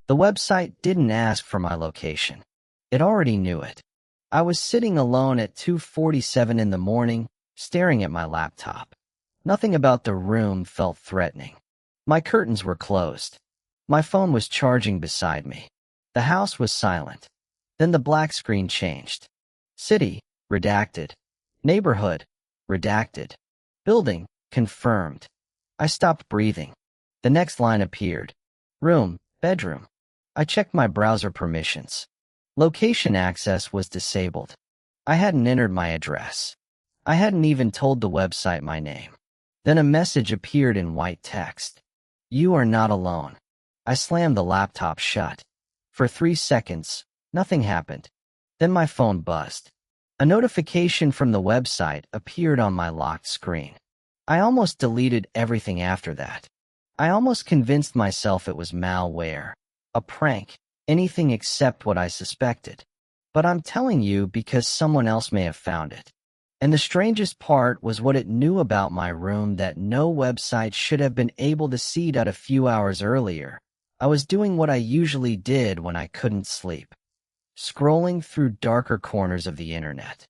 The website didn't ask for my location. It already knew it. I was sitting alone at 2:47 in the morning, staring at my laptop. Nothing about the room felt threatening. My curtains were closed. My phone was charging beside me. The house was silent. Then the black screen changed. City, redacted. Neighborhood, redacted. Building, confirmed. I stopped breathing. The next line appeared. Room, bedroom. I checked my browser permissions. Location access was disabled. I hadn't entered my address. I hadn't even told the website my name. Then a message appeared in white text. You are not alone. I slammed the laptop shut. For 3 seconds, nothing happened. Then my phone buzzed. A notification from the website appeared on my locked screen. I almost deleted everything after that. I almost convinced myself it was malware, a prank, anything except what I suspected. But I'm telling you because someone else may have found it. And the strangest part was what it knew about my room that no website should have been able to see that a few hours earlier. I was doing what I usually did when I couldn't sleep. Scrolling through darker corners of the internet.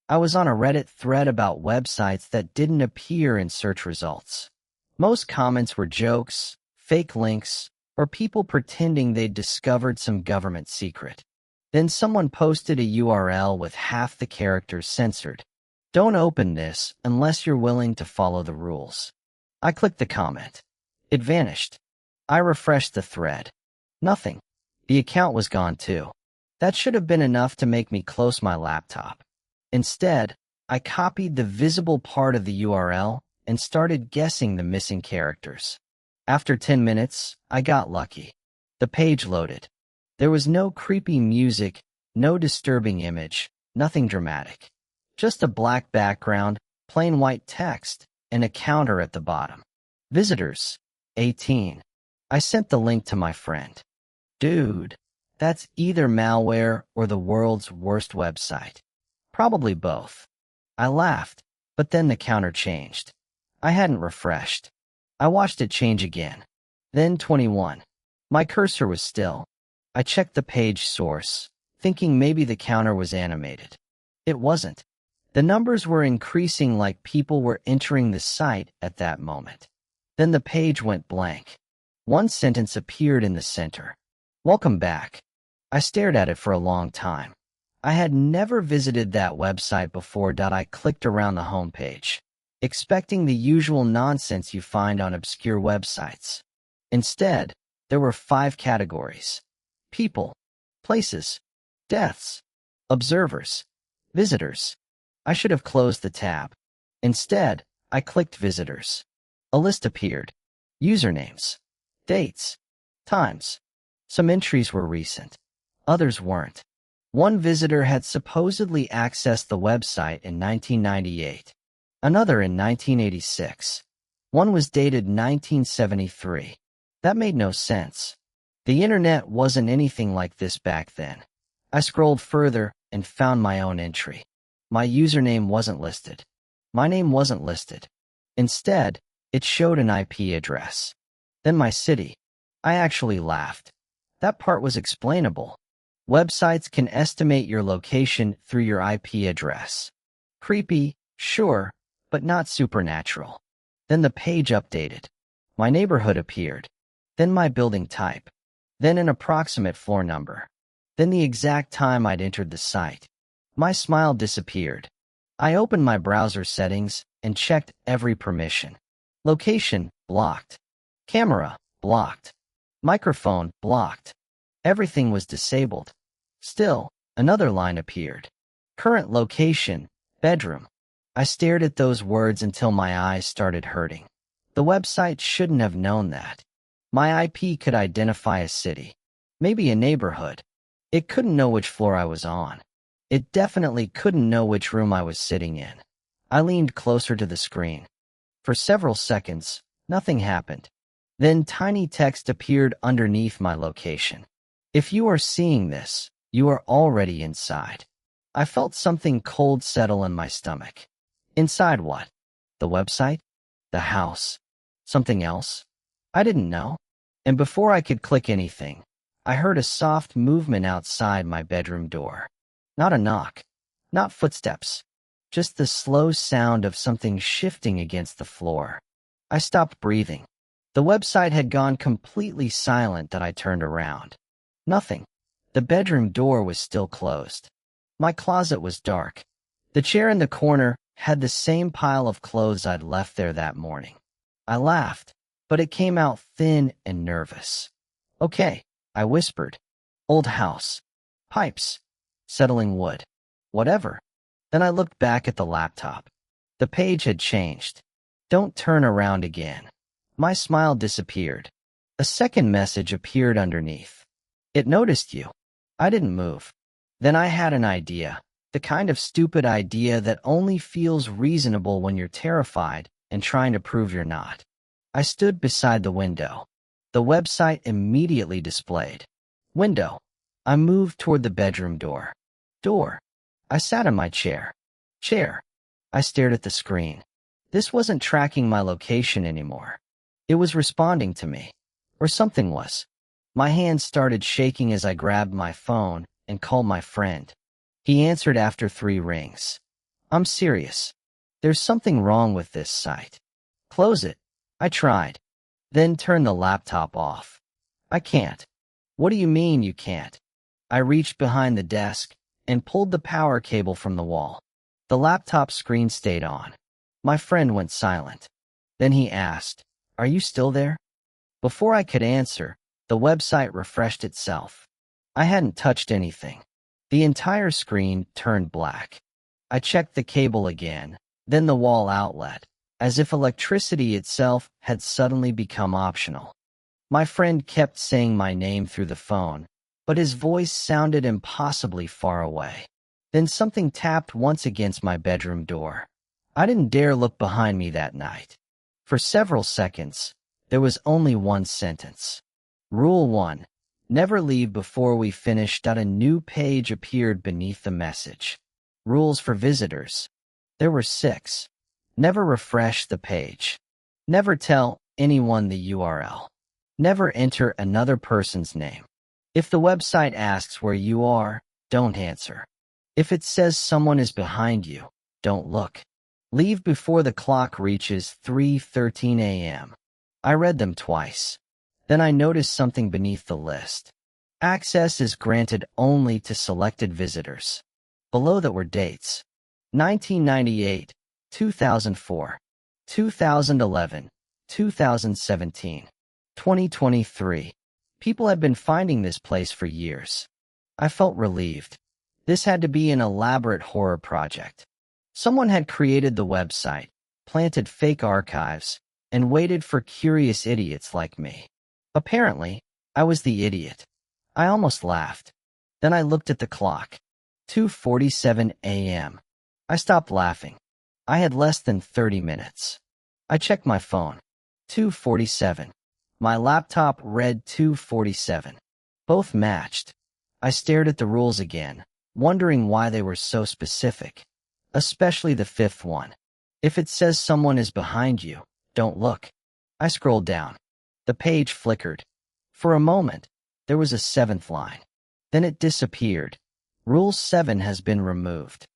I was on a Reddit thread about websites that didn't appear in search results. Most comments were jokes, fake links, or people pretending they'd discovered some government secret. Then someone posted a URL with half the characters censored. Don't open this unless you're willing to follow the rules. I clicked the comment. It vanished. I refreshed the thread. Nothing. The account was gone too. That should have been enough to make me close my laptop. Instead, I copied the visible part of the URL and started guessing the missing characters. After 10 minutes, I got lucky. The page loaded. There was no creepy music, no disturbing image, nothing dramatic. Just a black background, plain white text, and a counter at the bottom. Visitors, 18. I sent the link to my friend. Dude, that's either malware or the world's worst website. Probably both. I laughed, but then the counter changed. I hadn't refreshed. I watched it change again. Then 21. My cursor was still. I checked the page source, thinking maybe the counter was animated. It wasn't. The numbers were increasing like people were entering the site at that moment. Then the page went blank. One sentence appeared in the center. Welcome back. I stared at it for a long time. I had never visited that website before. I clicked around the homepage, expecting the usual nonsense you find on obscure websites. Instead, there were 5 categories: people, places, deaths, observers, visitors. I should have closed the tab. Instead, I clicked visitors. A list appeared. Usernames, dates, times. Some entries were recent. Others weren't. One visitor had supposedly accessed the website in 1998. Another in 1986. One was dated 1973. That made no sense. The internet wasn't anything like this back then. I scrolled further and found my own entry. My username wasn't listed. My name wasn't listed. Instead, it showed an IP address. Then my city. I actually laughed. That part was explainable. Websites can estimate your location through your IP address. Creepy, sure, but not supernatural. Then the page updated. My neighborhood appeared. Then my building type. Then an approximate floor number. Then the exact time I'd entered the site. My smile disappeared. I opened my browser settings and checked every permission. Location, blocked. Camera, blocked. Microphone, blocked. Everything was disabled. Still, another line appeared. Current location, bedroom. I stared at those words until my eyes started hurting. The website shouldn't have known that. My IP could identify a city, maybe a neighborhood. It couldn't know which floor I was on. It definitely couldn't know which room I was sitting in. I leaned closer to the screen. For several seconds, nothing happened. Then tiny text appeared underneath my location. If you are seeing this, you are already inside. I felt something cold settle in my stomach. Inside what? The website? The house? Something else? I didn't know. And before I could click anything, I heard a soft movement outside my bedroom door. Not a knock, not footsteps, just the slow sound of something shifting against the floor. I stopped breathing. The website had gone completely silent that I turned around. Nothing. The bedroom door was still closed. My closet was dark. The chair in the corner had the same pile of clothes I'd left there that morning. I laughed, but it came out thin and nervous. Okay, I whispered. Old house. Pipes. Settling wood. Whatever. Then I looked back at the laptop. The page had changed. Don't turn around again. My smile disappeared. A second message appeared underneath. It noticed you. I didn't move. Then I had an idea. The kind of stupid idea that only feels reasonable when you're terrified and trying to prove you're not. I stood beside the window. The website immediately displayed. Window. I moved toward the bedroom door. Door. I sat in my chair. Chair. I stared at the screen. This wasn't tracking my location anymore. It was responding to me. Or something was. My hands started shaking as I grabbed my phone and called my friend. He answered after 3 rings. I'm serious. There's something wrong with this site. Close it. I tried. Then turn the laptop off. I can't. What do you mean you can't? I reached behind the desk and pulled the power cable from the wall. The laptop screen stayed on. My friend went silent. Then he asked, Are you still there? Before I could answer, the website refreshed itself. I hadn't touched anything. The entire screen turned black. I checked the cable again, then the wall outlet, as if electricity itself had suddenly become optional. My friend kept saying my name through the phone, but his voice sounded impossibly far away. Then something tapped once against my bedroom door. I didn't dare look behind me that night. For several seconds, there was only one sentence. Rule 1. Never leave before we finish. A new page appeared beneath the message. Rules for visitors. There were 6. Never refresh the page. Never tell anyone the URL. Never enter another person's name. If the website asks where you are, don't answer. If it says someone is behind you, don't look. Leave before the clock reaches 3:13 a.m. I read them twice. Then I noticed something beneath the list. Access is granted only to selected visitors. Below that were dates. 1998, 2004, 2011, 2017, 2023. People had been finding this place for years. I felt relieved. This had to be an elaborate horror project. Someone had created the website, planted fake archives, and waited for curious idiots like me. Apparently, I was the idiot. I almost laughed. Then I looked at the clock. 2:47 a.m. I stopped laughing. I had less than 30 minutes. I checked my phone. 2:47. My laptop read 2:47. Both matched. I stared at the rules again, wondering why they were so specific. Especially the 5th one. If it says someone is behind you, don't look. I scrolled down. The page flickered. For a moment, there was a 7th line. Then it disappeared. Rule 7 has been removed.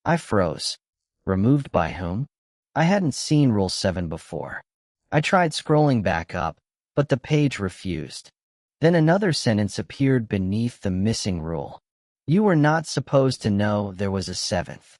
I froze. Removed by whom? I hadn't seen Rule 7 before. I tried scrolling back up, but the page refused. Then another sentence appeared beneath the missing rule. You were not supposed to know there was a 7th.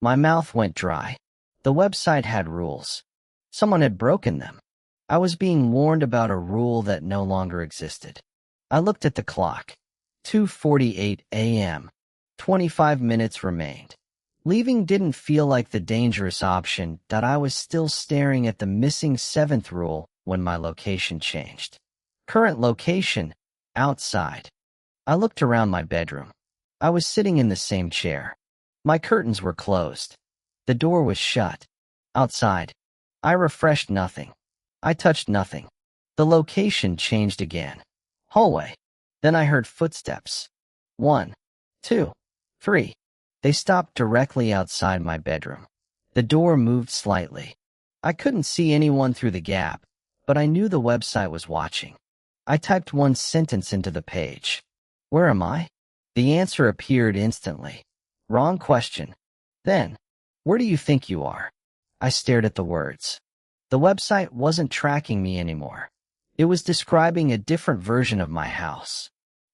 My mouth went dry. The website had rules. Someone had broken them. I was being warned about a rule that no longer existed. I looked at the clock. 2:48 a.m. 25 minutes remained. Leaving didn't feel like the dangerous option that I was still staring at the missing 7th rule when my location changed. Current location, outside. I looked around my bedroom. I was sitting in the same chair. My curtains were closed. The door was shut. Outside. I refreshed nothing. I touched nothing. The location changed again. Hallway. Then I heard footsteps. 1, 2, 3. They stopped directly outside my bedroom. The door moved slightly. I couldn't see anyone through the gap, but I knew the website was watching. I typed one sentence into the page. Where am I? The answer appeared instantly. Wrong question. Then, where do you think you are? I stared at the words. The website wasn't tracking me anymore. It was describing a different version of my house.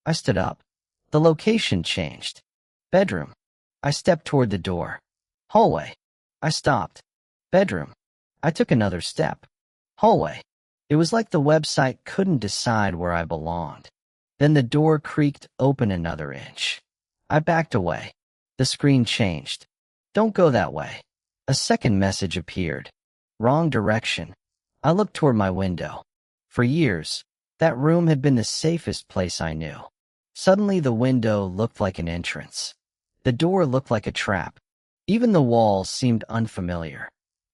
I stood up. The location changed. Bedroom. I stepped toward the door. Hallway. I stopped. Bedroom. I took another step. Hallway. It was like the website couldn't decide where I belonged. Then the door creaked open another inch. I backed away. The screen changed. Don't go that way. A second message appeared. Wrong direction. I looked toward my window. For years, that room had been the safest place I knew. Suddenly the window looked like an entrance. The door looked like a trap. Even the walls seemed unfamiliar.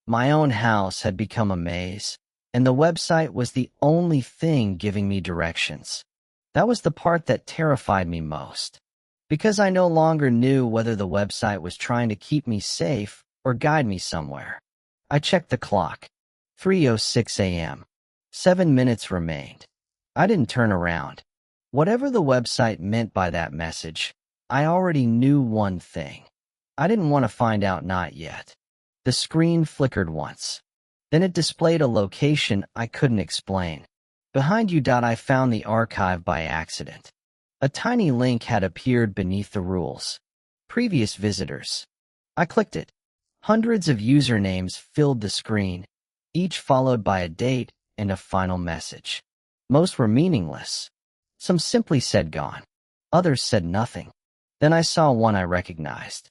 My own house had become a maze, and the website was the only thing giving me directions. That was the part that terrified me most, because I no longer knew whether the website was trying to keep me safe or guide me somewhere. I checked the clock. 3:06 a.m. 7 minutes remained. I didn't turn around. Whatever the website meant by that message, I already knew one thing. I didn't want to find out not yet. The screen flickered once. Then it displayed a location I couldn't explain. Behind you. I found the archive by accident. A tiny link had appeared beneath the rules. Previous visitors. I clicked it. Hundreds of usernames filled the screen, each followed by a date and a final message. Most were meaningless. Some simply said gone. Others said nothing. Then I saw one I recognized.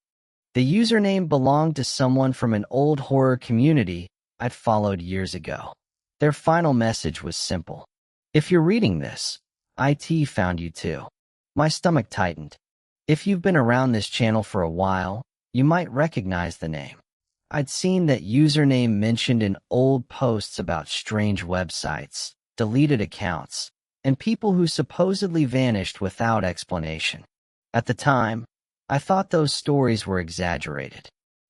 The username belonged to someone from an old horror community I'd followed years ago. Their final message was simple. If you're reading this, IT found you too. My stomach tightened. If you've been around this channel for a while, you might recognize the name. I'd seen that username mentioned in old posts about strange websites, deleted accounts, and people who supposedly vanished without explanation. At the time, I thought those stories were exaggerated.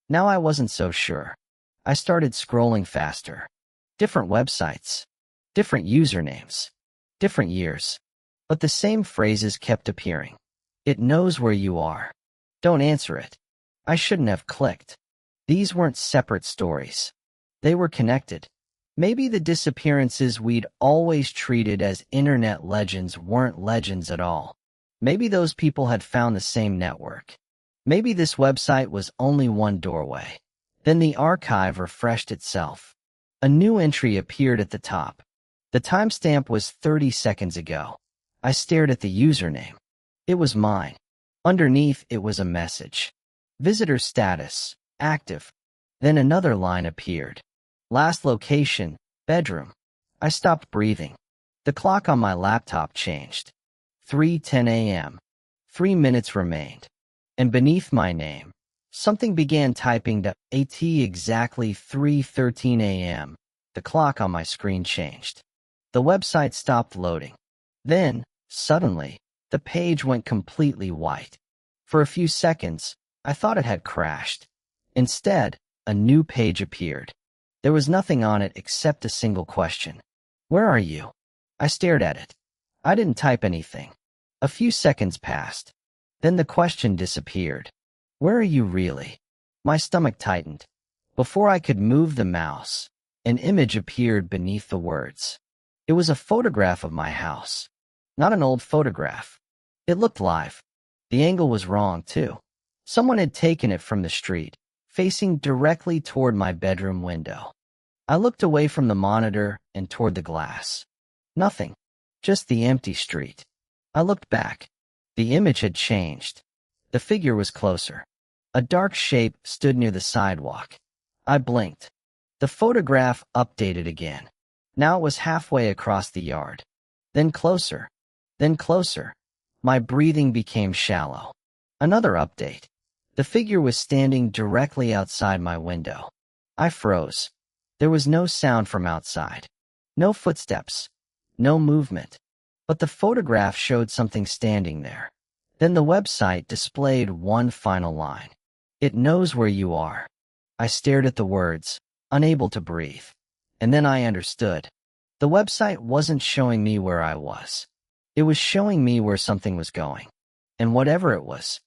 Now I wasn't so sure. I started scrolling faster. Different websites, different usernames, different years. But the same phrases kept appearing. It knows where you are. Don't answer it. I shouldn't have clicked. These weren't separate stories. They were connected. Maybe the disappearances we'd always treated as internet legends weren't legends at all. Maybe those people had found the same network. Maybe this website was only one doorway. Then the archive refreshed itself. A new entry appeared at the top. The timestamp was 30 seconds ago. I stared at the username. It was mine. Underneath, it was a message. Visitor status, active. Then another line appeared. Last location, bedroom. I stopped breathing. The clock on my laptop changed. 3:10 a.m. 3 minutes remained. And beneath my name, something began typing to AT exactly 3:13 a.m. The clock on my screen changed. The website stopped loading. Then, suddenly, the page went completely white. For a few seconds, I thought it had crashed. Instead, a new page appeared. There was nothing on it except a single question. Where are you? I stared at it. I didn't type anything. A few seconds passed. Then the question disappeared. Where are you really? My stomach tightened. Before I could move the mouse, an image appeared beneath the words. It was a photograph of my house. Not an old photograph. It looked live. The angle was wrong, too. Someone had taken it from the street, facing directly toward my bedroom window. I looked away from the monitor and toward the glass. Nothing. Just the empty street. I looked back. The image had changed. The figure was closer. A dark shape stood near the sidewalk. I blinked. The photograph updated again. Now it was halfway across the yard. Then closer. Then closer. My breathing became shallow. Another update. The figure was standing directly outside my window. I froze. There was no sound from outside. No footsteps. No movement. But the photograph showed something standing there. Then the website displayed one final line. It knows where you are. I stared at the words, unable to breathe. And then I understood. The website wasn't showing me where I was. It was showing me where something was going. And whatever it was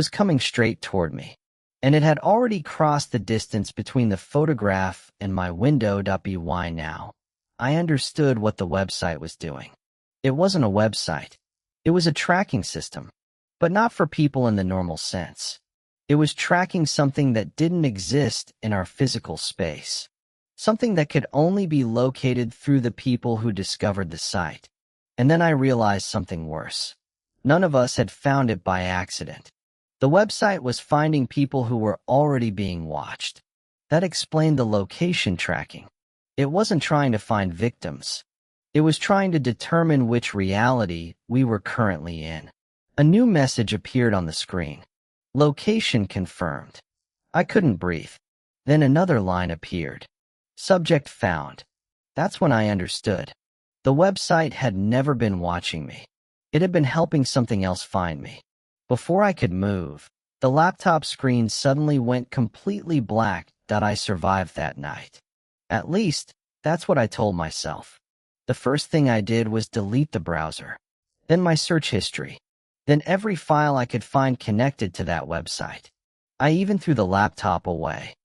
coming straight toward me. And it had already crossed the distance between the photograph and my window. By now, I understood what the website was doing. It wasn't a website. It was a tracking system, but not for people in the normal sense. It was tracking something that didn't exist in our physical space, something that could only be located through the people who discovered the site. And then I realized something worse. None of us had found it by accident. The website was finding people who were already being watched. That explained the location tracking. It wasn't trying to find victims. It was trying to determine which reality we were currently in. A new message appeared on the screen. Location confirmed. I couldn't breathe. Then another line appeared. Subject found. That's when I understood. The website had never been watching me. It had been helping something else find me. Before I could move, the laptop screen suddenly went completely black. I survived that night. At least, that's what I told myself. The first thing I did was delete the browser, then my search history, then every file I could find connected to that website. I even threw the laptop away.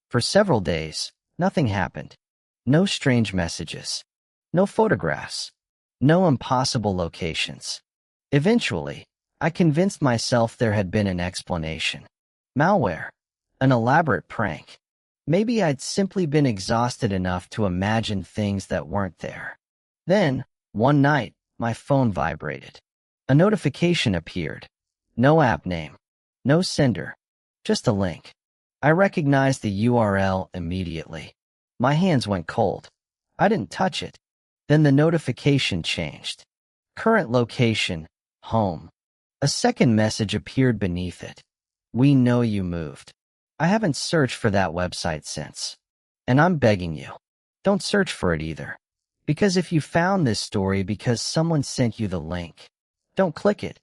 For several days, nothing happened. No strange messages. No photographs. No impossible locations. Eventually, I convinced myself there had been an explanation. Malware. An elaborate prank. Maybe I'd simply been exhausted enough to imagine things that weren't there. Then, one night, my phone vibrated. A notification appeared. No app name. No sender. Just a link. I recognized the URL immediately. My hands went cold. I didn't touch it. Then the notification changed. Current location, home. A second message appeared beneath it. We know you moved. I haven't searched for that website since. And I'm begging you, don't search for it either. Because if you found this story because someone sent you the link, don't click it.